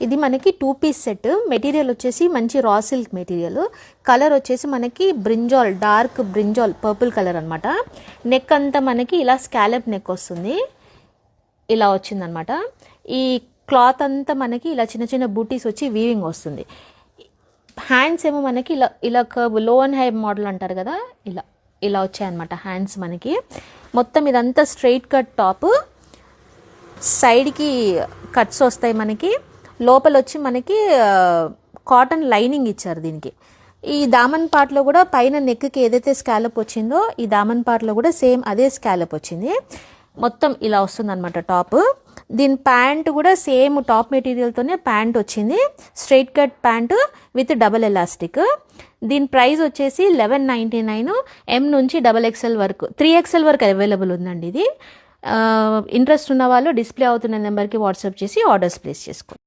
ఇది మనకి 2 piece set. Material వచ్చేసి మంచి రా సిల్క్ మెటీరియల్. కలర్ వచ్చేసి మనకి brinjal, dark brinjal purple colour అనమాట. నెక్ అంతా మనకి ఇలా స్కాలప్ నెక్ వస్తుంది, ఇలా వచ్చిందనమాట. ఈ క్లాత్ అంతా మనకి ఇలా చిన్న చిన్న బూటీస్ వచ్చి వీవింగ్ వస్తుంది. హ్యాండ్స్ ఏమో మనకి ఇలా ఇలా కర్వ్, లో అండ్ హై మోడల్ అంటారు కదా, ఇలా ఇలా వచ్చాయన్నమాట హ్యాండ్స్ మనకి. మొత్తం ఇదంతా స్ట్రైట్ కట్ టాప్, సైడ్కి కట్స్ వస్తాయి మనకి. లోపల వచ్చి మనకి కాటన్ లైనింగ్ ఇచ్చారు దీనికి. ఈ దామన్ పార్ట్లో కూడా పైన నెక్కి ఏదైతే స్కాలప్ వచ్చిందో ఈ దామన్ పార్ట్లో కూడా సేమ్ అదే స్కాలప్ వచ్చింది. మొత్తం ఇలా వస్తుంది అనమాట టాప్. దీని ప్యాంట్ కూడా సేమ్ టాప్ మెటీరియల్తోనే ప్యాంట్ వచ్చింది, straight cut pant with double elastic. దీని ప్రైస్ వచ్చేసి 1199. M నుంచి XXL వరకు, 3XL వరకు అవైలబుల్ ఉందండి ఇది. ఇంట్రెస్ట్ ఉన్న వాళ్ళు డిస్ప్లే అవుతున్న నెంబర్కి వాట్సాప్ చేసి ఆర్డర్స్ ప్లేస్ చేసుకోండి.